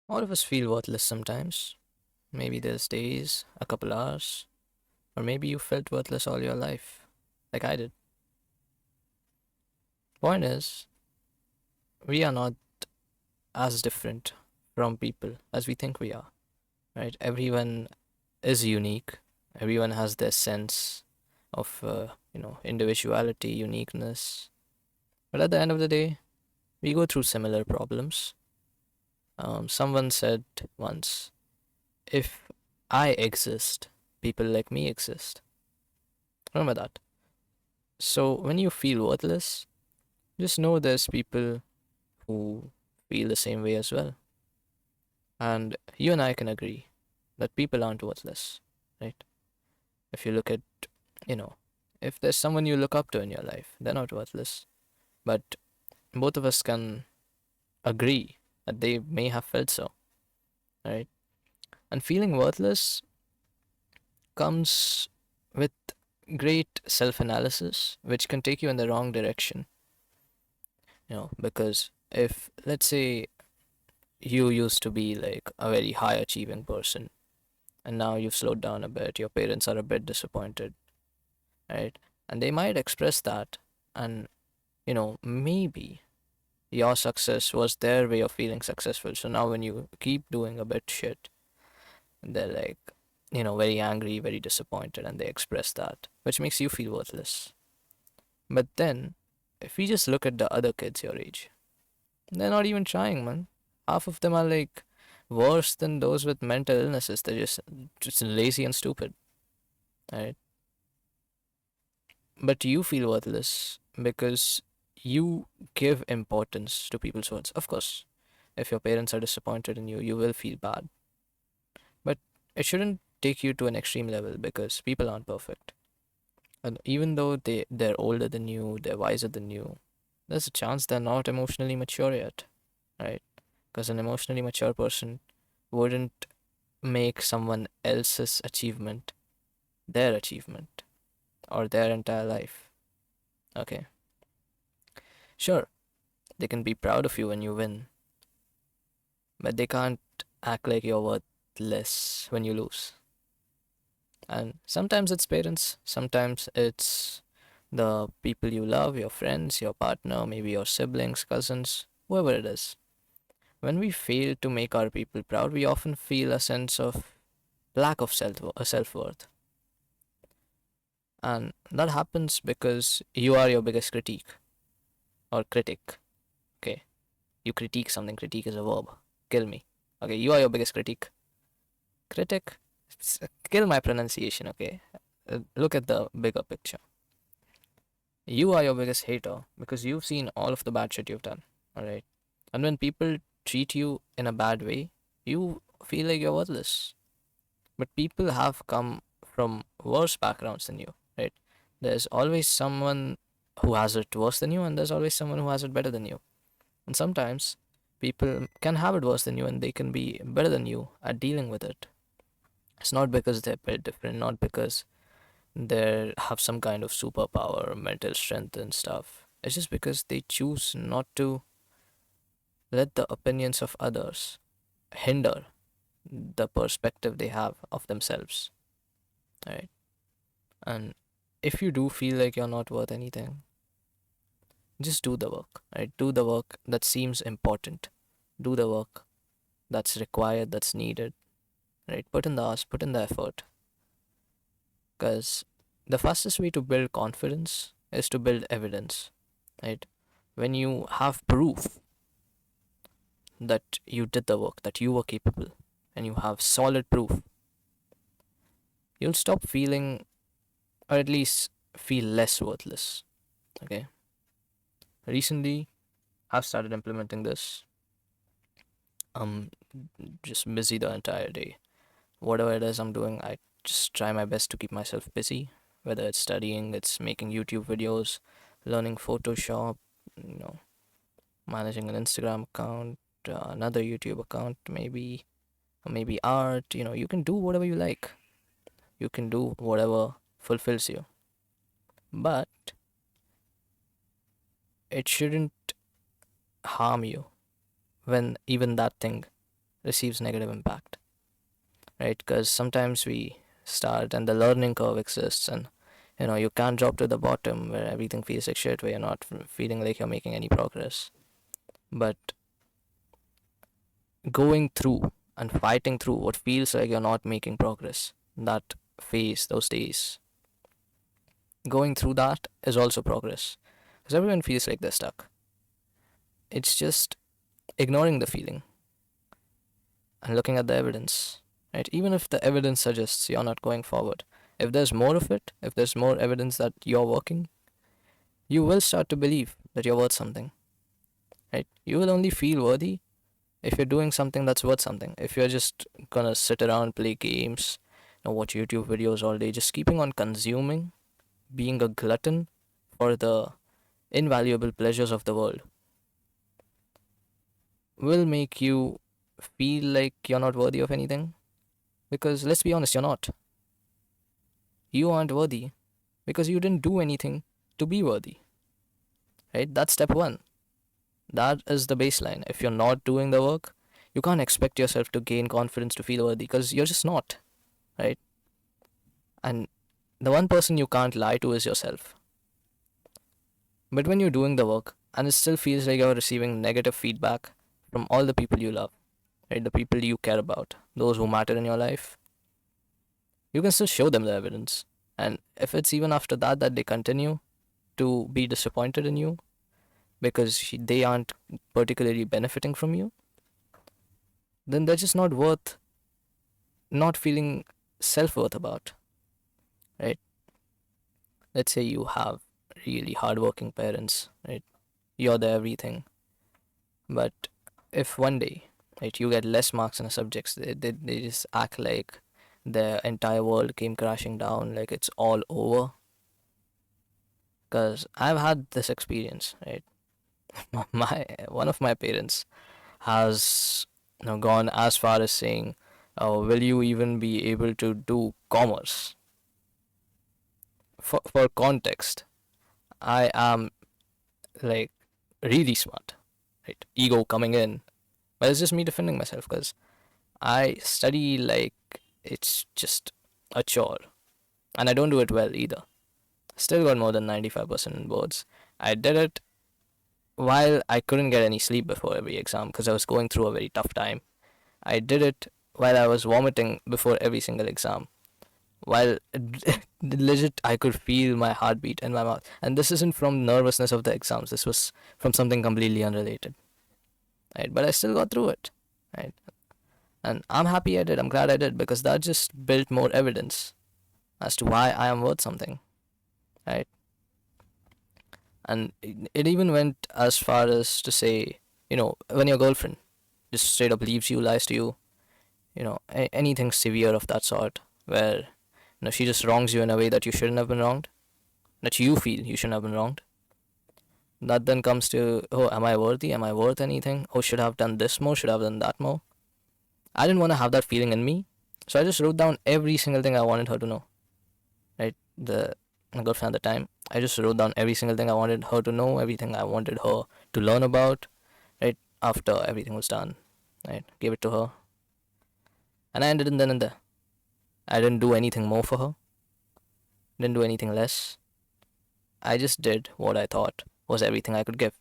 All of us feel worthless sometimes. Maybe there's days, a couple hours, or maybe you felt worthless all your life, like I did. Point is, we are not as different from people as we think we are, right? Everyone is unique. Everyone has their sense of, individuality, uniqueness. But at the end of the day, we go through similar problems. Someone said once, if I exist, people like me exist. Remember that. So when you feel worthless, just know there's people who feel the same way as well. And you and I can agree that people aren't worthless, right? If you look at, you know, if there's someone you look up to in your life, they're not worthless. But both of us can agree that they may have felt so, right? And feeling worthless comes with great self analysis, which can take you in the wrong direction, because if, let's say, you used to be like a very high achieving person and now you've slowed down a bit, your parents are a bit disappointed, right? And they might express that, and maybe your success was their way of feeling successful. So now when you keep doing a bit shit, they're like, very angry, very disappointed, and they express that, which makes you feel worthless. But then, if we just look at the other kids your age, they're not even trying, man. Half of them are like worse than those with mental illnesses. They're just lazy and stupid, right? But you feel worthless because you give importance to people's words. Of course, if your parents are disappointed in you, you will feel bad. But it shouldn't take you to an extreme level because people aren't perfect. And even though they're older than you, they're wiser than you, there's a chance they're not emotionally mature yet, right? Because an emotionally mature person wouldn't make someone else's achievement their achievement or their entire life. Okay, sure, they can be proud of you when you win, but they can't act like you're worthless when you lose. And sometimes it's parents, sometimes it's the people you love, your friends, your partner, maybe your siblings, cousins, whoever it is. When we fail to make our people proud, we often feel a sense of lack of self worth. And that happens because you are your biggest critique or critic. Okay, you critique something, critique is a verb. Kill me. Okay, you are your biggest critique. Critic, kill my pronunciation, okay? Look at the bigger picture. You are your biggest hater because you've seen all of the bad shit you've done, alright? And when people treat you in a bad way, you feel like you're worthless. But people have come from worse backgrounds than you, right? There's always someone who has it worse than you, and there's always someone who has it better than you. And sometimes people can have it worse than you and they can be better than you at dealing with it. It's not because they're built different, not because they have some kind of superpower or mental strength and stuff. It's just because they choose not to let the opinions of others hinder the perspective they have of themselves, right? And if you do feel like you're not worth anything, just do the work, right? Do the work that seems important. Do the work that's required, that's needed, right? Put in the hours, put in the effort. Because the fastest way to build confidence is to build evidence, right? When you have proof that you did the work, that you were capable, and you have solid proof, you'll stop feeling, or at least feel less worthless. Okay. Recently, I've started implementing this. I'm just busy the entire day. Whatever it is I'm doing, I just try my best to keep myself busy. Whether it's studying, it's making YouTube videos, learning Photoshop, you know, managing an Instagram account, another YouTube account, maybe art. You can do whatever you like. You can do whatever fulfills you. But it shouldn't harm you when even that thing receives negative impact, right? Because sometimes we start and the learning curve exists, and you can't drop to the bottom where everything feels like shit, where you're not feeling like you're making any progress. But going through and fighting through what feels like you're not making progress, that phase, those days, going through that is also progress. Because everyone feels like they're stuck. It's just ignoring the feeling and looking at the evidence, right? Even if the evidence suggests you're not going forward, if there's more of it, if there's more evidence that you're working, you will start to believe that you're worth something, right? You will only feel worthy if you're doing something that's worth something. If you're just gonna sit around, play games, watch YouTube videos all day, just keeping on consuming, being a glutton for the invaluable pleasures of the world, will make you feel like you're not worthy of anything. Because let's be honest, you're not. You aren't worthy because you didn't do anything to be worthy, right? That's step one. That is the baseline. If you're not doing the work, you can't expect yourself to gain confidence to feel worthy because you're just not, right? And the one person you can't lie to is yourself. But when you're doing the work and it still feels like you're receiving negative feedback from all the people you love, right? The people you care about, those who matter in your life, you can still show them the evidence. And if it's even after that that they continue to be disappointed in you because they aren't particularly benefiting from you, then they're just not worth not feeling self worth about, right? Let's say you have really hardworking parents, right? You're their everything. But if one day, right, you get less marks in a subject, they just act like the entire world came crashing down, like it's all over. Because I've had this experience, right? My one of my parents has gone as far as saying, oh, will you even be able to do commerce? For context, I am like really smart, right? Ego coming in, but it's just me defending myself because I study like it's just a chore, and I don't do it well either. Still got more than 95% in boards. I did it while I couldn't get any sleep before every exam because I was going through a very tough time. I did it while I was vomiting before every single exam. While legit, I could feel my heartbeat in my mouth. And this isn't from nervousness of the exams, this was from something completely unrelated. Right? But I still got through it. Right? And I'm happy I did. I'm glad I did because that just built more evidence as to why I am worth something. Right? And it even went as far as to say, when your girlfriend just straight up leaves you, lies to you, anything severe of that sort, where she just wrongs you in a way that you shouldn't have been wronged, that you feel you shouldn't have been wronged. That then comes to, oh, am I worthy? Am I worth anything? Oh, should I have done this more? Should I have done that more? I didn't want to have that feeling in me, so I just wrote down every single thing I wanted her to know. Right, my girlfriend at the time, I just wrote down every single thing I wanted her to know, everything I wanted her to learn about. Right, after everything was done, right, gave it to her, and I ended in then and there. I didn't do anything more for her, didn't do anything less. I just did what I thought was everything I could give.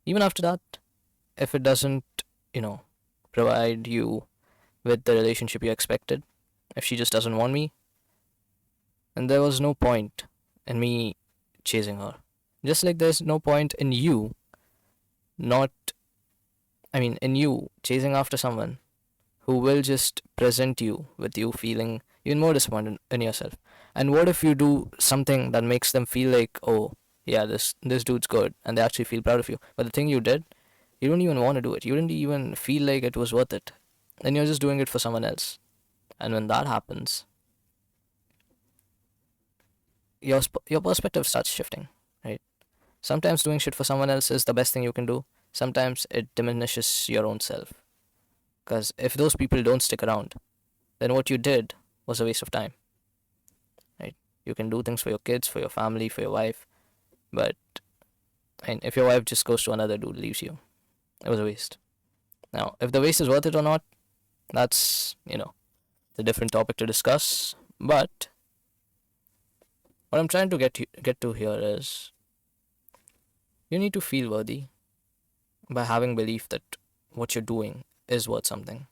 Even after that, if it doesn't, you know, provide you with the relationship you expected, if she just doesn't want me, then there was no point in me chasing her. Just like there's no point in you not, in you chasing after someone who will just present you with you feeling even more disappointed in yourself. And what if you do something that makes them feel like, oh, yeah, this dude's good, and they actually feel proud of you. But the thing you did, you don't even want to do it. You didn't even feel like it was worth it. Then you're just doing it for someone else. And when that happens, your perspective starts shifting, right? Sometimes doing shit for someone else is the best thing you can do. Sometimes it diminishes your own self. Because if those people don't stick around, then what you did was a waste of time, right? You can do things for your kids, for your family, for your wife, but if your wife just goes to another dude, leaves you, it was a waste. Now, if the waste is worth it or not, that's, a different topic to discuss. But what I'm trying to get to here is you need to feel worthy by having belief that what you're doing is worth something.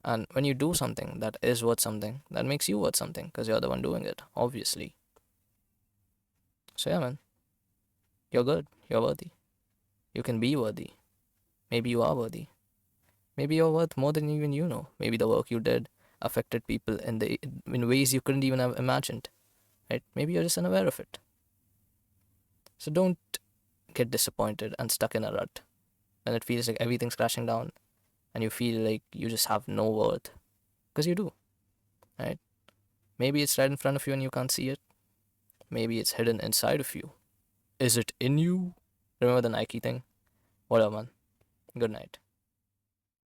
And when you do something that is worth something, that makes you worth something because you're the one doing it, obviously. So, yeah, man, you're good. You're worthy. You can be worthy. Maybe you are worthy. Maybe you're worth more than even you know. Maybe the work you did affected people in ways you couldn't even have imagined. Right? Maybe you're just unaware of it. So don't get disappointed and stuck in a rut when it feels like everything's crashing down and you feel like you just have no worth. Because you do, right? Maybe it's right in front of you and you can't see it. Maybe it's hidden inside of you. Is it in you? Remember the Nike thing? Whatever, man. Good night.